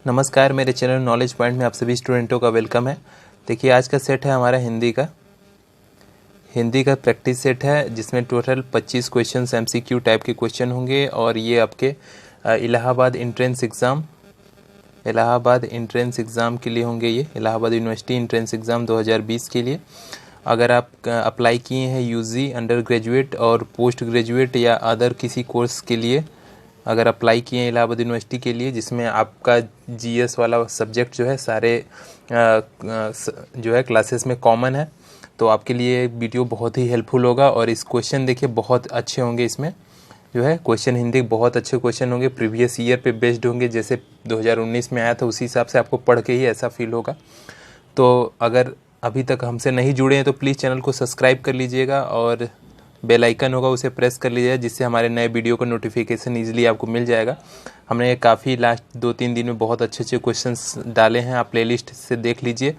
नमस्कार, मेरे channel knowledge point में आप सभी स्टूडेंटों का वेलकम है। देखिए, आज का सेट है हमारा हिंदी का प्रैक्टिस सेट है, जिसमें टोटल 25 क्वेश्चन एमसीक्यू टाइप के क्वेश्चन होंगे। और ये आपके इलाहाबाद एंट्रेंस एग्ज़ाम के लिए होंगे। ये इलाहाबाद यूनिवर्सिटी एंट्रेंस एग्ज़ाम 2020 के लिए अगर आप अप्लाई किए हैं यूजी, अंडर ग्रेजुएट और पोस्ट ग्रेजुएट या अदर किसी कोर्स के लिए अगर अप्लाई किए हैं इलाहाबाद यूनिवर्सिटी के लिए, जिसमें आपका जीएस वाला सब्जेक्ट जो है सारे जो है क्लासेस में कॉमन है, तो आपके लिए वीडियो बहुत ही हेल्पफुल होगा। और इस क्वेश्चन देखिए बहुत अच्छे होंगे। इसमें जो है क्वेश्चन हिंदी बहुत अच्छे क्वेश्चन होंगे, प्रीवियस ईयर पे बेस्ड होंगे। जैसे 2019 में आया था उसी हिसाब से आपको पढ़ के ही ऐसा फील होगा। तो अगर अभी तक हमसे नहीं जुड़े हैं तो प्लीज़ चैनल को सब्सक्राइब कर लीजिएगा और बेल आइकन होगा उसे प्रेस कर लीजिएगा, जिससे हमारे नए वीडियो का नोटिफिकेशन ईजिली आपको मिल जाएगा। हमने काफ़ी लास्ट 2-3 दिन में बहुत अच्छे क्वेश्चंस डाले हैं, आप प्लेलिस्ट से देख लीजिए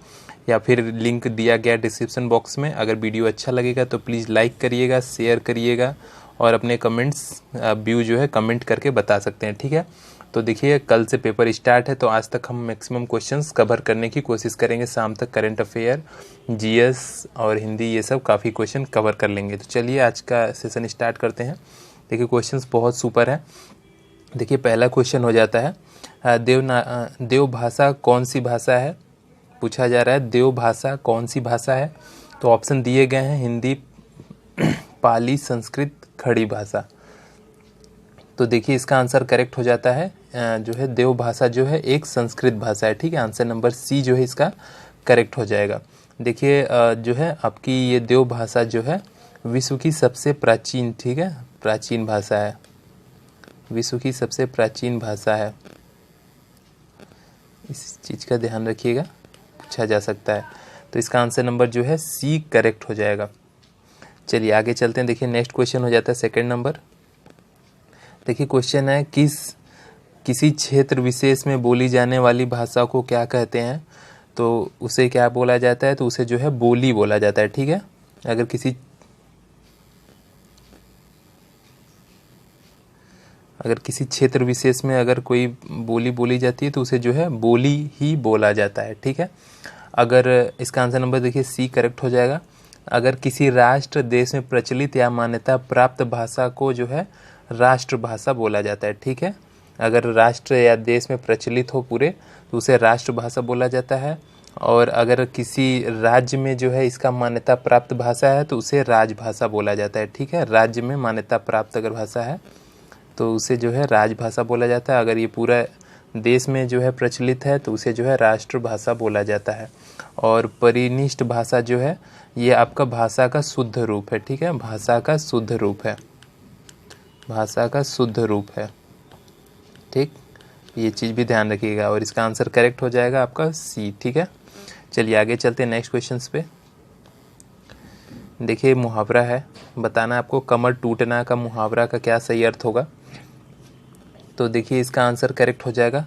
या फिर लिंक दिया गया डिस्क्रिप्शन बॉक्स में। अगर वीडियो अच्छा लगेगा तो प्लीज़ लाइक करिएगा, शेयर करिएगा और अपने कमेंट्स व्यू जो है कमेंट करके बता सकते हैं, ठीक है। तो देखिए, कल से पेपर स्टार्ट है, तो आज तक हम मैक्सिमम क्वेश्चंस कवर करने की कोशिश करेंगे। शाम तक करंट अफेयर, जीएस और हिंदी ये सब काफ़ी क्वेश्चन कवर कर लेंगे। तो चलिए आज का सेशन स्टार्ट करते हैं। देखिए, क्वेश्चंस बहुत सुपर है। देखिए, पहला क्वेश्चन हो जाता है देव भाषा कौन सी भाषा है, पूछा जा रहा है देव भाषा कौन सी भाषा है। तो ऑप्शन दिए गए हैं हिंदी, पाली, संस्कृत, खड़ी भाषा। तो देखिए, इसका आंसर करेक्ट हो जाता है जो है देव भाषा जो है एक संस्कृत भाषा है, ठीक है। आंसर नंबर सी जो है इसका करेक्ट हो जाएगा। देखिए, जो है आपकी ये देव भाषा जो है विश्व की सबसे प्राचीन, ठीक है, प्राचीन भाषा है, विश्व की सबसे प्राचीन भाषा है। इस चीज़ का ध्यान रखिएगा, पूछा जा सकता है। तो इसका आंसर नंबर जो है सी करेक्ट हो जाएगा। चलिए आगे चलते हैं। देखिए, नेक्स्ट क्वेश्चन हो जाता है सेकंड नंबर। देखिए, क्वेश्चन है किसी क्षेत्र विशेष में बोली जाने वाली भाषा को क्या कहते हैं। तो उसे क्या बोला जाता है, तो उसे जो है बोली बोला जाता है, ठीक है। अगर किसी क्षेत्र विशेष में अगर कोई बोली बोली जाती है तो उसे जो है बोली ही बोला जाता है, ठीक है। अगर इसका आंसर नंबर देखिए सी करेक्ट हो जाएगा। अगर किसी राष्ट्र देश में प्रचलित या मान्यता प्राप्त भाषा को जो है राष्ट्रभाषा बोला जाता है, ठीक है। अगर राष्ट्र या देश में प्रचलित हो पूरे तो उसे राष्ट्रभाषा बोला जाता है। और अगर किसी राज्य में जो है इसका मान्यता प्राप्त भाषा है तो उसे राजभाषा बोला जाता है, ठीक है। राज्य में मान्यता प्राप्त अगर भाषा है तो उसे जो है राजभाषा बोला जाता है। अगर ये पूरा देश में जो है प्रचलित है तो उसे जो है राष्ट्रभाषा बोला जाता है। और परिनिष्ठ भाषा जो है ये आपका भाषा का शुद्ध रूप है, ठीक है, भाषा का शुद्ध रूप है, भाषा का शुद्ध रूप है, ठीक। ये चीज़ भी ध्यान रखिएगा और इसका आंसर करेक्ट हो जाएगा आपका सी, ठीक है। चलिए आगे चलते हैं नेक्स्ट क्वेश्चंस पे। देखिए, मुहावरा है, बताना आपको कमर टूटना का मुहावरा का क्या सही अर्थ होगा। तो देखिए, इसका आंसर करेक्ट हो जाएगा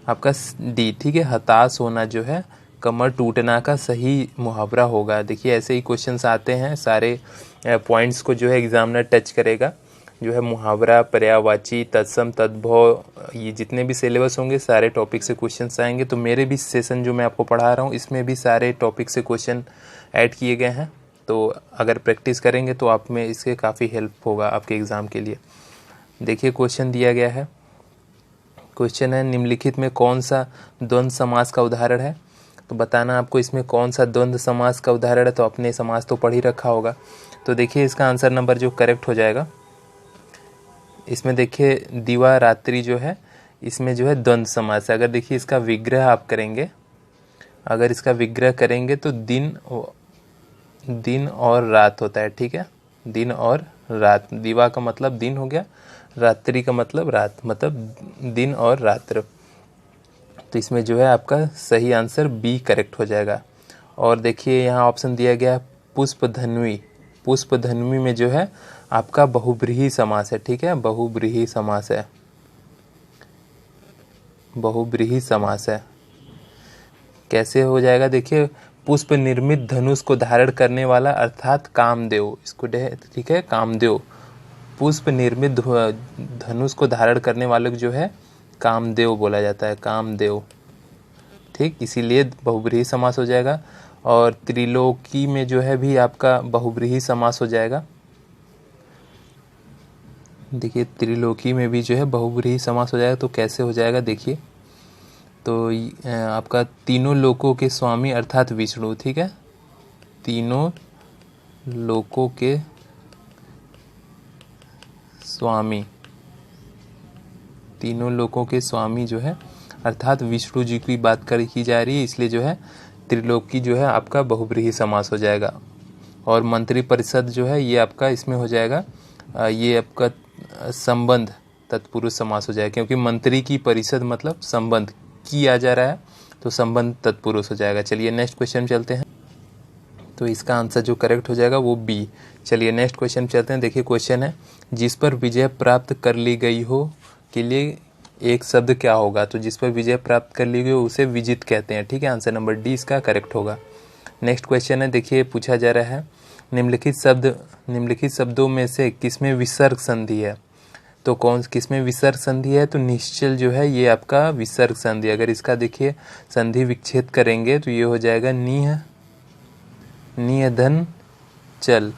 आपका डी, ठीक है। हताश होना जो है कमर टूटना का सही मुहावरा होगा। देखिए, ऐसे ही क्वेश्चंस आते हैं, सारे पॉइंट्स को जो है एग्जामिनर टच करेगा। जो है मुहावरा, पर्यायवाची, तत्सम, तद्भव, ये जितने भी सिलेबस होंगे सारे टॉपिक से क्वेश्चंस आएंगे। तो मेरे भी सेशन जो मैं आपको पढ़ा रहा हूँ इसमें भी सारे टॉपिक से क्वेश्चन ऐड किए गए हैं। तो अगर प्रैक्टिस करेंगे तो आप में इसके काफ़ी हेल्प होगा आपके एग्ज़ाम के लिए। देखिए, क्वेश्चन दिया गया है, क्वेश्चन है निम्नलिखित में कौन सा द्वंद्व समास का उदाहरण है। तो बताना आपको इसमें कौन सा द्वंद्व समास का उदाहरण है। तो अपने समास तो पढ़ ही रखा होगा। तो देखिए, इसका आंसर नंबर जो करेक्ट हो जाएगा, इसमें देखिए दिवा रात्रि जो है इसमें जो है द्वंद्व समास है। अगर देखिए इसका विग्रह आप करेंगे, अगर इसका विग्रह करेंगे तो दिन और रात होता है, ठीक है, दिन और रात। दिवा का मतलब दिन हो गया, रात्रि का मतलब रात, मतलब दिन और रात्र। तो इसमें जो है आपका सही आंसर बी करेक्ट हो जाएगा। और देखिए, यहाँ ऑप्शन दिया गया पुष्पधन्वी। पुष्पधन्वी में जो है आपका बहुब्रीहि समास है, ठीक है, बहुब्रीहि समास है, बहुब्रीहि समास है। कैसे हो जाएगा, देखिए, पुष्प निर्मित धनुष को धारण करने वाला अर्थात कामदेव, इसको ठीक है, कामदेव, पुष्प निर्मित धनुष को धारण करने वाले जो है कामदेव बोला जाता है, कामदेव। ठीक, इसीलिए बहुब्रीहि समास हो जाएगा। और त्रिलोकी में जो है भी आपका बहुब्रीहि समास हो जाएगा। देखिए त्रिलोकी में भी जो है बहुब्रीहि समास हो जाएगा। तो कैसे हो जाएगा देखिए, तो आपका तीनों लोकों के स्वामी अर्थात विष्णु, ठीक है, तीनों लोकों के स्वामी, तीनों लोकों के स्वामी जो है अर्थात विष्णु जी की बात की जा रही है, इसलिए जो है त्रिलोकी जो है आपका बहुब्रीहि समास हो जाएगा। और मंत्री परिषद जो है ये आपका इसमें हो जाएगा, ये आपका संबंध तत्पुरुष समास हो जाएगा, क्योंकि मंत्री की परिषद मतलब संबंध की आ जा रहा है, तो संबंध तत्पुरुष हो जाएगा। चलिए नेक्स्ट क्वेश्चन चलते हैं। तो इसका आंसर जो करेक्ट हो जाएगा वो बी। चलिए नेक्स्ट क्वेश्चन चलते हैं। देखिए क्वेश्चन है, जिस पर विजय प्राप्त कर ली गई हो के लिए एक शब्द क्या होगा। तो जिस पर विजय प्राप्त कर ली गई हो उसे विजित कहते हैं, ठीक है, आंसर नंबर डी इसका करेक्ट होगा। नेक्स्ट क्वेश्चन है, देखिए पूछा जा रहा है, निम्नलिखित शब्दों में से किसमें विसर्ग संधि है। तो कौन किसमें विसर्ग संधि है, तो निश्चल जो है ये आपका विसर्ग संधि। अगर इसका देखिए संधि विच्छेद करेंगे तो ये हो जाएगा नियधन चल,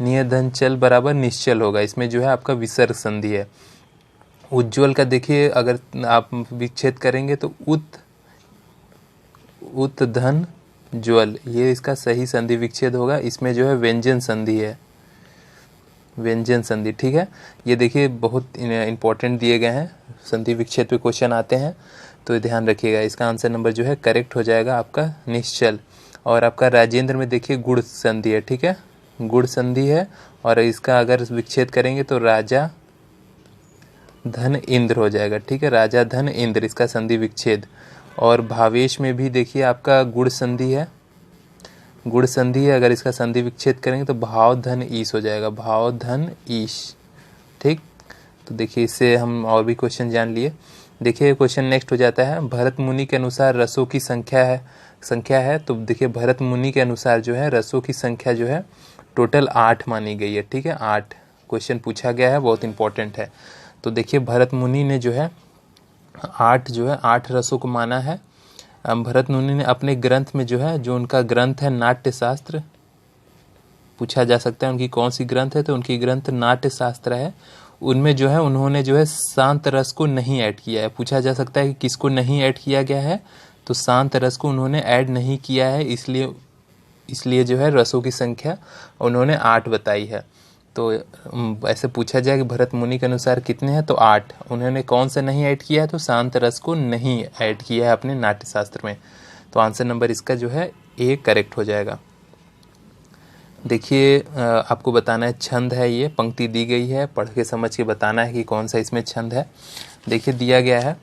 नियधन चल बराबर निश्चल होगा, इसमें जो है आपका विसर्ग संधि है। उज्ज्वल का देखिए अगर आप विच्छेद करेंगे तो उत धन ज्वल, ये इसका सही संधि विच्छेद होगा, इसमें जो है व्यंजन संधि है, व्यंजन संधि, ठीक है। ये देखिए बहुत इंपॉर्टेंट दिए गए हैं, संधि विच्छेद पे क्वेश्चन आते हैं, तो ध्यान रखिएगा। इसका आंसर नंबर जो है करेक्ट हो जाएगा आपका निश्चल। और आपका राजेंद्र में देखिए गुण संधि है, ठीक है, गुण संधि है, और इसका अगर विच्छेद करेंगे तो राजा धन इंद्र हो जाएगा, ठीक है, राजा धन इंद्र इसका संधि विच्छेद। और भावेश में भी देखिए आपका गुण संधि है, गुण संधि है, अगर इसका संधि विच्छेद करेंगे तो भाव धन ईश हो जाएगा, भाव धन ईश, ठीक। तो देखिए इससे हम और भी क्वेश्चन जान लिए। देखिए क्वेश्चन नेक्स्ट हो जाता है, भरत मुनि के अनुसार रसों की संख्या है। तो देखिए भरत मुनि के अनुसार जो है रसों की संख्या जो है टोटल 8 मानी गई है, ठीक है, 8 क्वेश्चन पूछा गया है, बहुत इंपॉर्टेंट है। तो देखिए भरत मुनि ने जो है 8 रसों को माना है। भरत मुनि ने अपने ग्रंथ में जो है, जो उनका ग्रंथ है नाट्य शास्त्र, पूछा जा सकता है उनकी कौन सी ग्रंथ है, तो उनकी ग्रंथ नाट्य शास्त्र है। उनमें जो है उन्होंने जो है शांत रस को नहीं ऐड किया है। पूछा जा सकता है कि किसको नहीं ऐड किया गया है, तो शांत रस को उन्होंने ऐड नहीं किया है, इसलिए जो है रसों की संख्या उन्होंने 8 बताई है। तो ऐसे पूछा जाए कि भरत मुनि के अनुसार कितने हैं, तो 8। उन्होंने कौन सा नहीं ऐड किया है, तो शांत रस को नहीं ऐड किया है अपने नाट्य शास्त्र में। तो आंसर नंबर इसका जो है ए करेक्ट हो जाएगा। देखिए आपको बताना है छंद है, ये पंक्ति दी गई है, पढ़ के समझ के बताना है कि कौन सा इसमें छंद है। देखिए दिया गया है,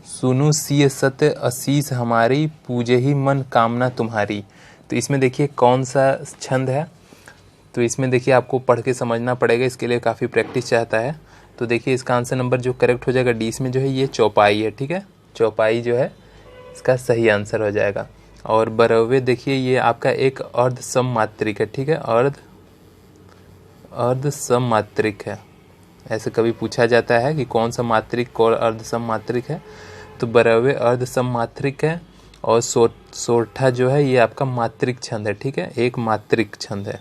सुनु सिय सत्य असीस हमारी, पूजे ही मन कामना तुम्हारी। तो इसमें देखिए कौन सा छंद है, तो इसमें देखिए आपको पढ़ के समझना पड़ेगा, इसके लिए काफ़ी प्रैक्टिस चाहता है। तो देखिए इसका आंसर नंबर जो करेक्ट हो जाएगा डी, इसमें जो है ये चौपाई है, ठीक है, चौपाई जो है इसका सही आंसर हो जाएगा। और बरवे देखिए ये आपका एक अर्ध सम मात्रिक है, ठीक है, अर्ध सम मात्रिक है। ऐसे कभी पूछा जाता है कि कौन सा मात्रिक और अर्ध सम मात्रिक है, तो बरवे अर्ध सम मात्रिक है। और सोरठा जो है ये आपका मात्रिक छंद है, ठीक है, एक मात्रिक छंद है।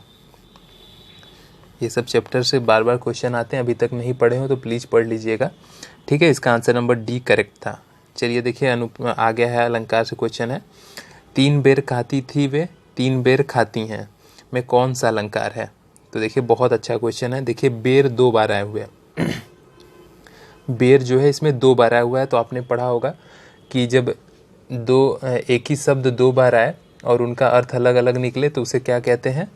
ये सब चैप्टर से बार बार क्वेश्चन आते हैं, अभी तक नहीं पढ़े हो तो प्लीज़ पढ़ लीजिएगा, ठीक है। इसका आंसर नंबर डी करेक्ट था। चलिए देखिए आ गया है अलंकार से क्वेश्चन है, 3 बेर खाती थी वे 3 बेर खाती हैं, में कौन सा अलंकार है। तो देखिए बहुत अच्छा क्वेश्चन है। देखिए बेर 2 बार आए हुए हैं बेर जो है इसमें 2 बार आया हुआ है। तो आपने पढ़ा होगा कि जब एक ही शब्द 2 बार आए और उनका अर्थ अलग अलग निकले तो उसे क्या कहते हैं,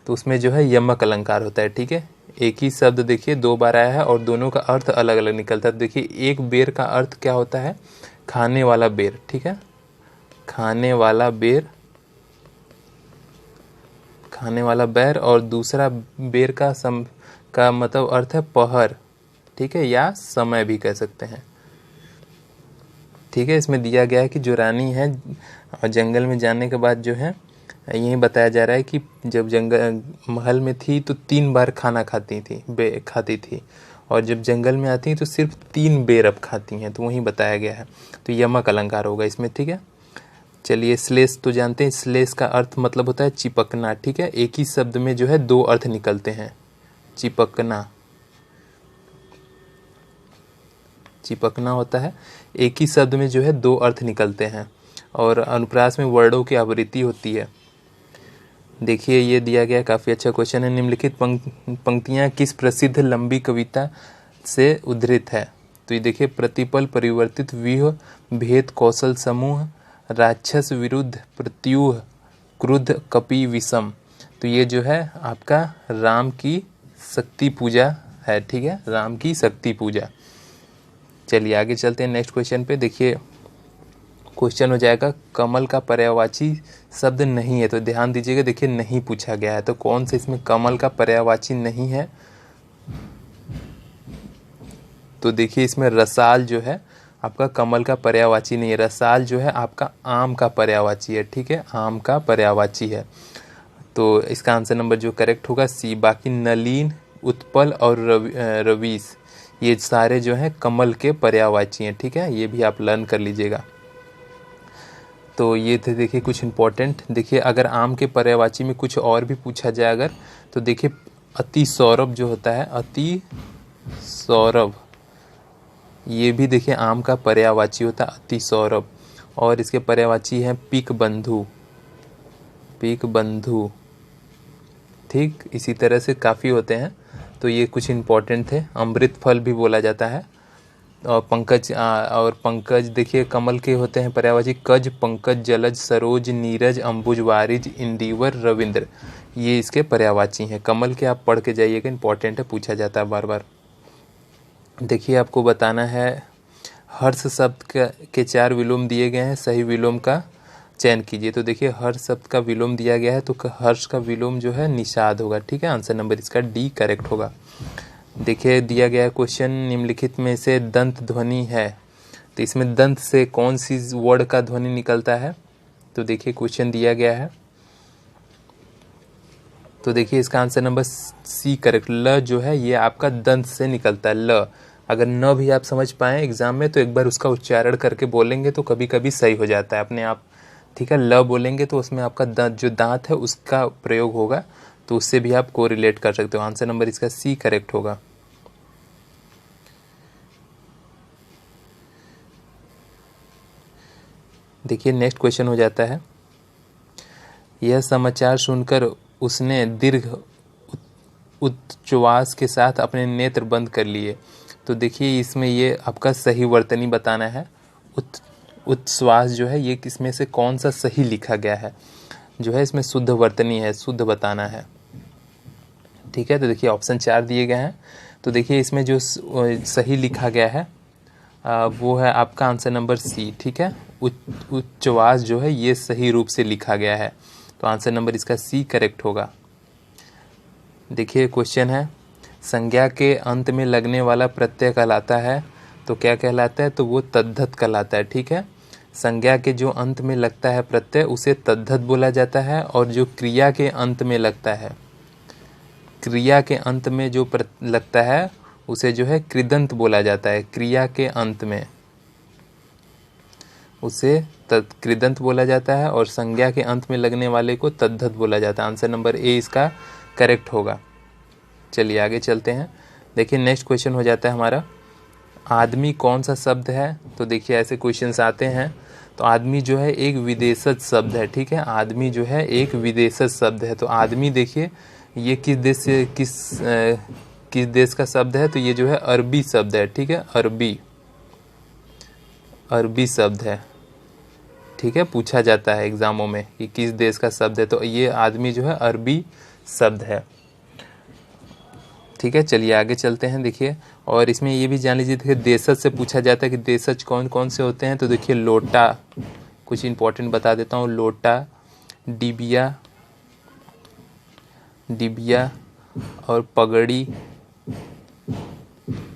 तो उसमें जो है यमक अलंकार होता है, ठीक है। एक ही शब्द देखिए 2 बार आया है और दोनों का अर्थ अलग अलग निकलता है। तो देखिए एक बेर का अर्थ क्या होता है, खाने वाला बेर, ठीक है, खाने वाला बेर, खाने वाला बैर। और दूसरा बेर का मतलब अर्थ है पहर, ठीक है, या समय भी कह सकते हैं, ठीक है। इसमें दिया गया है कि जो रानी है जंगल में जाने के बाद जो है यही बताया जा रहा है कि जब जंगल महल में थी तो 3 बार खाना खाती थी और जब जंगल में आती हैं तो सिर्फ 3 बेर अब खाती हैं, तो वहीं बताया गया है। तो यमक अलंकार होगा इसमें, ठीक है। चलिए, श्लेष तो जानते हैं, श्लेष का अर्थ मतलब होता है चिपकना, ठीक है। एक ही शब्द में जो है 2 अर्थ निकलते हैं, चिपकना, चिपकना होता है, एक ही शब्द में जो है 2 अर्थ निकलते हैं। और अनुप्रास में वर्णों की आवृत्ति होती है। देखिए, ये दिया गया काफ़ी अच्छा क्वेश्चन है। निम्नलिखित पंक्तियाँ किस प्रसिद्ध लंबी कविता से उद्धृत है? तो ये देखिए, प्रतिपल परिवर्तित व्यूह, भेद कौशल समूह, राक्षस विरुद्ध प्रत्यूह, क्रुद्ध कपि विषम। तो ये जो है आपका राम की शक्ति पूजा है, ठीक है, राम की शक्ति पूजा। चलिए आगे चलते हैं नेक्स्ट क्वेश्चन पे। देखिए, क्वेश्चन हो जाएगा कमल का पर्यायवाची शब्द नहीं है, तो ध्यान दीजिएगा। देखिए, नहीं पूछा गया है, तो कौन से इसमें कमल का पर्यायवाची नहीं है? तो देखिए, इसमें रसाल जो है आपका कमल का पर्यायवाची नहीं है। रसाल जो है आपका आम का पर्यायवाची है, ठीक है, आम का पर्यायवाची है। तो इसका आंसर नंबर जो करेक्ट होगा सी। बाकी नलीन, उत्पल और रवीश, ये सारे जो हैं कमल के पर्यायवाची हैं, ठीक है, ये भी आप लर्न कर लीजिएगा। तो ये थे देखिए कुछ इंपॉर्टेंट। देखिए, अगर आम के पर्यायवाची में कुछ और भी पूछा जाए अगर, तो देखिए अति सौरभ जो होता है, अति सौरभ, ये भी देखिए आम का पर्यायवाची होता है, अति सौरभ। और इसके पर्यायवाची हैं पीक बंधु, पीक बंधु, ठीक। इसी तरह से काफ़ी होते हैं, तो ये कुछ इंपॉर्टेंट थे। अमृत फल भी बोला जाता है। और पंकज देखिए कमल के होते हैं पर्यायवाची कज, पंकज, जलज, सरोज, नीरज, अंबुज, वारिज, इंदिवर, रविंद्र, ये इसके पर्यायवाची हैं। कमल के आप पढ़ के जाइएगा, इंपॉर्टेंट है, पूछा जाता है बार बार। देखिए, आपको बताना है हर्ष शब्द के 4 विलोम दिए गए हैं, सही विलोम का चयन कीजिए। तो देखिए, हर्ष शब्द का विलोम दिया गया है, तो हर्ष का विलोम जो है निषाद होगा, ठीक है, आंसर नंबर इसका डी करेक्ट होगा। देखिए, दिया गया क्वेश्चन निम्नलिखित में से दंत ध्वनि है, तो इसमें दंत से कौन सी वर्ड का ध्वनि निकलता है? तो देखिए क्वेश्चन दिया गया है, तो देखिए इसका आंसर नंबर सी करेक्ट। ल जो है ये आपका दंत से निकलता है, ल। अगर न भी आप समझ पाए एग्जाम में, तो एक बार उसका उच्चारण करके बोलेंगे तो कभी कभी सही हो जाता है अपने आप, ठीक है। ल बोलेंगे तो उसमें आपका दांत, जो दांत है उसका प्रयोग होगा, तो उससे भी आप कोरिलेट कर सकते हो। आंसर नंबर इसका सी करेक्ट होगा। देखिए, नेक्स्ट क्वेश्चन हो जाता है, यह समाचार सुनकर उसने दीर्घ उच्छ्वास के साथ अपने नेत्र बंद कर लिए। तो देखिए, इसमें ये आपका सही वर्तनी बताना है। उच्छ्वास जो है ये किसमें से कौन सा सही लिखा गया है, जो है इसमें शुद्ध वर्तनी है, शुद्ध बताना है, ठीक है। तो देखिए ऑप्शन 4 दिए गए हैं, तो देखिए इसमें जो सही लिखा गया है वो है आपका आंसर नंबर सी, ठीक है। उच्छ्वास जो है ये सही रूप से लिखा गया है, तो आंसर नंबर इसका सी करेक्ट होगा। देखिए क्वेश्चन है, संज्ञा के अंत में लगने वाला प्रत्यय कहलाता है, तो क्या कहलाता है? तो वो तद्धत कहलाता है, ठीक है। संज्ञा के जो अंत में लगता है प्रत्यय उसे तद्धत बोला जाता है, और जो क्रिया के अंत में लगता है, क्रिया के अंत में जो लगता है उसे जो है कृदंत बोला जाता है। क्रिया के अंत में उसे कृदंत बोला जाता है, और संज्ञा के अंत में लगने वाले को तद्धत बोला जाता है। आंसर नंबर ए इसका करेक्ट होगा। चलिए आगे चलते हैं। देखिए नेक्स्ट क्वेश्चन हो जाता है हमारा, आदमी कौन सा शब्द है? तो देखिए ऐसे क्वेश्चंस आते हैं, तो आदमी जो है एक विदेशज शब्द है, ठीक है। आदमी जो है एक विदेशज शब्द है, तो आदमी देखिए ये किस देश से किस देश का शब्द है? तो ये जो है अरबी शब्द है, ठीक है। अरबी शब्द है, ठीक है। पूछा जाता है एग्जामों में कि किस देश का शब्द है, तो ये आदमी जो है अरबी शब्द है, ठीक है। चलिए आगे चलते हैं। देखिए और इसमें ये भी जान लीजिए, देखिए देशज से पूछा जाता है कि देशज कौन कौन से होते हैं। तो देखिए लोटा, कुछ इंपॉर्टेंट बता देता हूँ, लोटा, डिबिया, डिबिया और पगड़ी,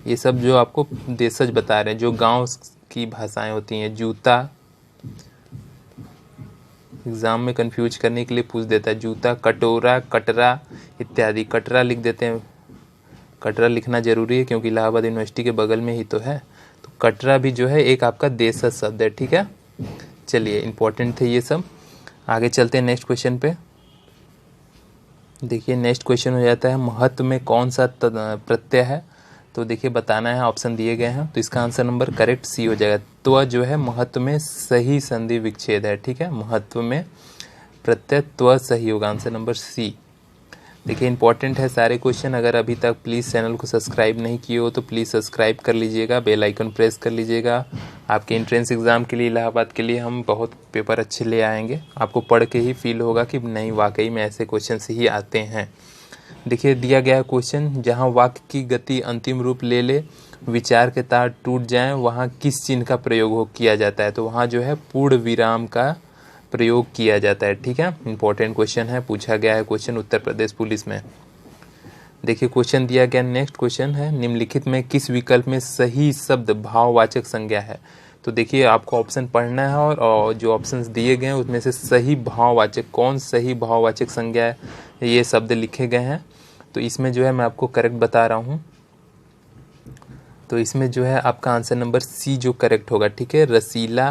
ये सब जो आपको देशज बता रहे हैं, जो गांव की भाषाएं होती हैं। जूता, एग्जाम में कंफ्यूज करने के लिए पूछ देता है, जूता, कटोरा, कटरा इत्यादि। कटरा लिख देते हैं, कटरा लिखना जरूरी है क्योंकि इलाहाबाद यूनिवर्सिटी के बगल में ही तो है। तो कटरा भी जो है एक आपका देशज शब्द है, ठीक है। चलिए, इंपॉर्टेंट थे ये सब। आगे चलते हैं नेक्स्ट क्वेश्चन पे। देखिए नेक्स्ट क्वेश्चन हो जाता है महत्व में कौन सा प्रत्यय है। तो देखिए बताना है, ऑप्शन दिए गए हैं। तो इसका आंसर नंबर करेक्ट सी हो जाएगा। त्व जो है महत्व में सही संधि विच्छेद है, ठीक है। महत्व में प्रत्यय त्व सही होगा, आंसर नंबर सी। देखिए इंपॉर्टेंट है सारे क्वेश्चन। अगर अभी तक प्लीज़ चैनल को सब्सक्राइब नहीं किए हो तो प्लीज़ सब्सक्राइब कर लीजिएगा, बेल आइकन प्रेस कर लीजिएगा। आपके एंट्रेंस एग्ज़ाम के लिए, इलाहाबाद के लिए हम बहुत पेपर अच्छे ले आएंगे। आपको पढ़ के ही फील होगा कि नहीं वाकई में ऐसे क्वेश्चन ही आते हैं। देखिए दिया गया क्वेश्चन, जहाँ वाक्य की गति अंतिम रूप ले ले, विचार के तार टूट जाएं, वहाँ किस चिन्ह का प्रयोग किया जाता है। तो वहाँ जो है पूर्ण विराम का प्रयोग किया जाता है, ठीक है। इंपॉर्टेंट क्वेश्चन है, पूछा गया है क्वेश्चन उत्तर प्रदेश पुलिस में। देखिए क्वेश्चन दिया गया, नेक्स्ट क्वेश्चन है निम्नलिखित में किस विकल्प में सही शब्द भाववाचक संज्ञा है। तो देखिए आपको ऑप्शन पढ़ना है और जो ऑप्शंस दिए गए हैं उसमें से सही भाववाचक, कौन सही भाववाचक संज्ञा है, ये शब्द लिखे गए हैं। तो इसमें जो है मैं आपको करेक्ट बता रहा हूँ। तो इसमें जो है आपका आंसर नंबर सी जो करेक्ट होगा, ठीक है। रसीला,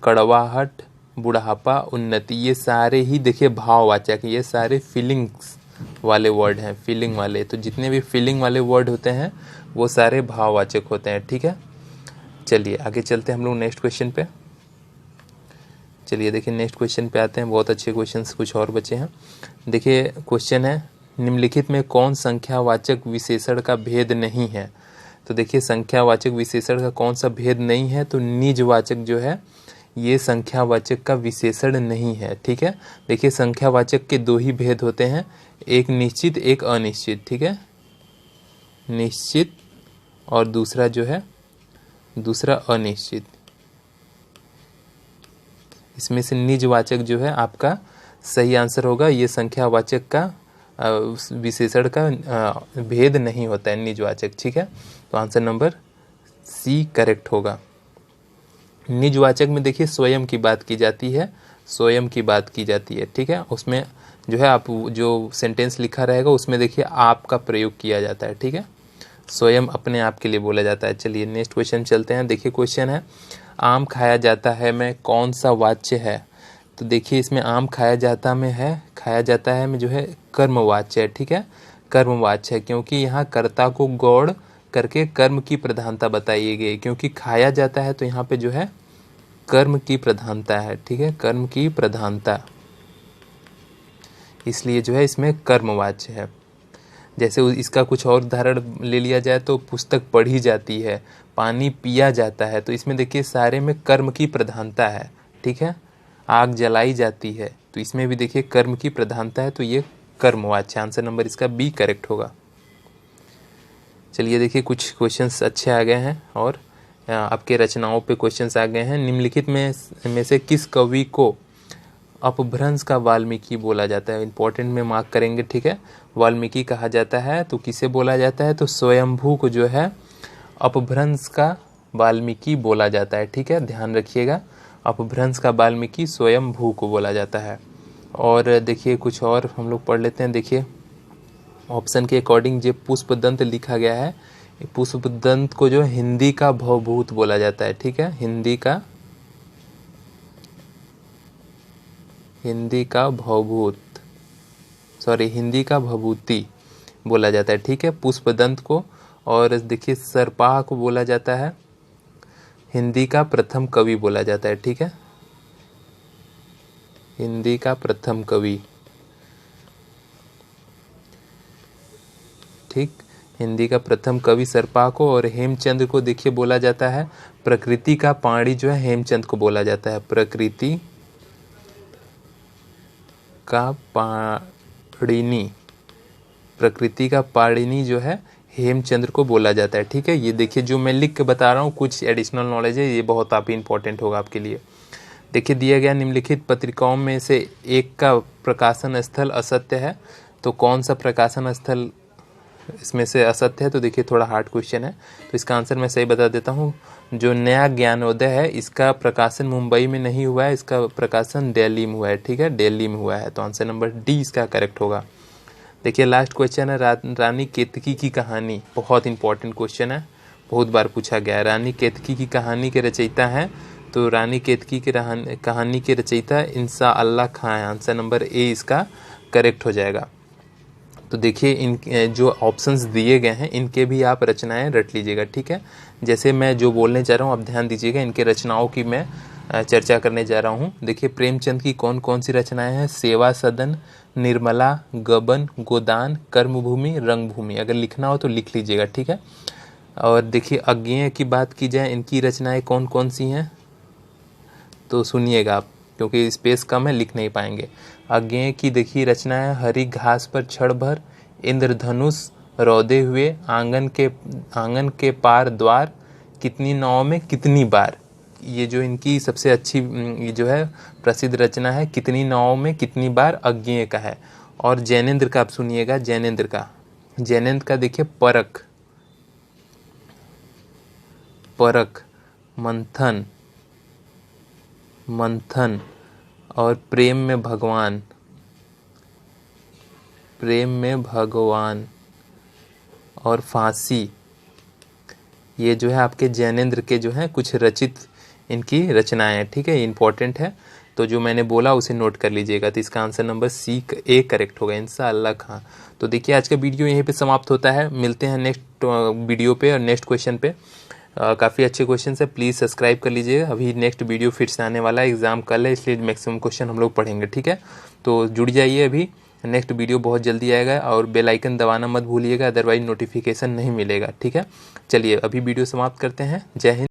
कड़वाहट, बुढ़ापा, उन्नति, ये सारे ही देखिए भाववाचक, ये सारे फीलिंग्स वाले वर्ड हैं, फीलिंग वाले। तो जितने भी फीलिंग वाले वर्ड होते हैं वो सारे भाववाचक होते हैं, ठीक है। चलिए आगे चलते हैं हम लोग नेक्स्ट क्वेश्चन पे। चलिए देखिए नेक्स्ट क्वेश्चन पे आते हैं। बहुत अच्छे क्वेश्चंस कुछ और बचे हैं। देखिए क्वेश्चन है निम्नलिखित में कौन संख्यावाचक विशेषण का भेद नहीं है। तो देखिए संख्यावाचक विशेषण का कौन सा भेद नहीं है। तो निजवाचक जो है ये संख्यावाचक का विशेषण नहीं है, ठीक है। देखिए संख्यावाचक के दो ही भेद होते हैं, एक निश्चित एक अनिश्चित, ठीक है। निश्चित और दूसरा जो है दूसरा अनिश्चित। इसमें से निजवाचक जो है आपका सही आंसर होगा। ये संख्यावाचक का विशेषण का भेद नहीं होता है, निजवाचक, ठीक है। तो आंसर नंबर सी करेक्ट होगा। निजवाचक में देखिए स्वयं की बात की जाती है, स्वयं की बात की जाती है, ठीक है। उसमें जो है आप जो सेंटेंस लिखा रहेगा उसमें देखिए आप का प्रयोग किया जाता है, ठीक है। स्वयं अपने आप के लिए बोला जाता है। चलिए नेक्स्ट क्वेश्चन चलते हैं। देखिए क्वेश्चन है आम खाया जाता है में कौन सा वाच्य है। तो देखिए इसमें आम खाया जाता में है, खाया जाता है में जो है कर्मवाच्य है, ठीक है। कर्मवाच्य है क्योंकि यहाँ कर्ता को गौड़ करके कर्म की प्रधानता बताई गई, क्योंकि खाया जाता है तो यहाँ पे जो है कर्म की प्रधानता है, ठीक है। कर्म की प्रधानता, इसलिए जो है इसमें कर्मवाच्य है। जैसे इसका कुछ और उदाहरण ले लिया जाए तो पुस्तक पढ़ी जाती है, पानी पिया जाता है। तो इसमें देखिए सारे में कर्म की प्रधानता है, ठीक है। आग जलाई जाती है तो इसमें भी देखिए कर्म की प्रधानता है, तो ये कर्मवाच्य, आंसर नंबर इसका बी करेक्ट होगा। चलिए देखिए कुछ क्वेश्चंस अच्छे आ गए हैं और आपके रचनाओं पे क्वेश्चंस आ गए हैं। निम्नलिखित में से किस कवि को अपभ्रंश का वाल्मीकि बोला जाता है। इंपॉर्टेंट में मार्क करेंगे, ठीक है। वाल्मीकि कहा जाता है तो किसे बोला जाता है। तो स्वयंभू को जो है अपभ्रंश का वाल्मीकि बोला जाता है, ठीक है। ध्यान रखिएगा, अपभ्रंश का वाल्मीकि स्वयंभू को बोला जाता है। और देखिए कुछ और हम लोग पढ़ लेते हैं। देखिए ऑप्शन के अकॉर्डिंग जो पुष्पदंत लिखा गया है, पुष्पदंत को जो हिंदी का भवभूत बोला जाता है, ठीक है। हिंदी का भवभूत, सॉरी हिंदी का भभूति बोला जाता है, ठीक है, पुष्पदंत को। और देखिए सरपाह को बोला जाता है हिंदी का प्रथम कवि बोला जाता है, ठीक है। हिंदी का प्रथम कवि, ठीक, हिंदी का प्रथम कवि सरपाह को। और हेमचंद्र को देखिए बोला जाता है प्रकृति का पाणी, जो है हेमचंद को बोला जाता है प्रकृति का पाणिनि, प्रकृति का पाणिनि जो है हेमचंद्र को बोला जाता है, ठीक है। ये देखिए जो मैं लिख के बता रहा हूँ कुछ एडिशनल नॉलेज है, ये बहुत आप इंपॉर्टेंट होगा आपके लिए। देखिए दिया गया निम्नलिखित पत्रिकाओं में से एक का प्रकाशन स्थल असत्य है। तो कौन सा प्रकाशन स्थल इसमें से असत्य है। तो देखिए थोड़ा हार्ड क्वेश्चन है, तो इसका आंसर मैं सही बता देता हूँ। जो नया ज्ञानोदय है इसका प्रकाशन मुंबई में नहीं हुआ है, इसका प्रकाशन दिल्ली में हुआ है, ठीक है, दिल्ली में हुआ है। तो आंसर नंबर डी इसका करेक्ट होगा। देखिए लास्ट क्वेश्चन है रानी केतकी की कहानी, बहुत इंपॉर्टेंट क्वेश्चन है, बहुत बार पूछा गया है। रानी केतकी की कहानी के रचयिता हैं, तो रानी केतकी के कहानी के रचयिता इंसा अल्लाह खां है। आंसर नंबर ए इसका करेक्ट हो जाएगा। तो देखिए इन जो ऑप्शंस दिए गए हैं इनके भी आप रचनाएं रट लीजिएगा, ठीक है। जैसे मैं जो बोलने जा रहा हूँ आप ध्यान दीजिएगा, इनके रचनाओं की मैं चर्चा करने जा रहा हूँ। देखिए प्रेमचंद की कौन कौन सी रचनाएं हैं? सेवा सदन, निर्मला, गबन, गोदान, कर्मभूमि, रंगभूमि। अगर लिखना हो तो लिख लीजिएगा, ठीक है। और देखिए अज्ञेय की बात की जाए, इनकी रचनाएं कौन कौन सी हैं तो सुनिएगा आप, क्योंकि स्पेस कम है लिख नहीं पाएंगे। अज्ञेय की देखिए रचना है, हरी घास पर क्षण भर, इंद्रधनुष, रौदे हुए, आंगन के पार द्वार, कितनी नाव में कितनी बार। ये जो इनकी सबसे अच्छी ये जो है प्रसिद्ध रचना है, कितनी नाव में कितनी बार, अज्ञेय का है। और जैनेन्द्र का आप सुनिएगा, जैनेन्द्र का देखिए परख, मंथन और प्रेम में भगवान और फांसी। ये जो है आपके जैनेन्द्र के जो है कुछ रचित इनकी रचनाएं हैं, ठीक है। इंपॉर्टेंट है, तो जो मैंने बोला उसे नोट कर लीजिएगा। तो इसका answer number C A correct होगा, इंसा अल्लाह खां। तो देखिए आज का वीडियो यहीं पे समाप्त होता है, मिलते हैं नेक्स्ट वीडियो पे और नेक्स्ट क्वेश्चन पे। काफ़ी अच्छे क्वेश्चन है, प्लीज़ सब्सक्राइब कर लीजिएगा। अभी नेक्स्ट वीडियो फिर से आने वाला है, एग्जाम कल है इसलिए मैक्सिमम क्वेश्चन हम लोग पढ़ेंगे, ठीक है। तो जुड़ जाइए, अभी नेक्स्ट वीडियो बहुत जल्दी आएगा और बेल आइकन दबाना मत भूलिएगा, अदरवाइज नोटिफिकेशन नहीं मिलेगा, ठीक है। चलिए अभी वीडियो समाप्त करते हैं। जय हिंद।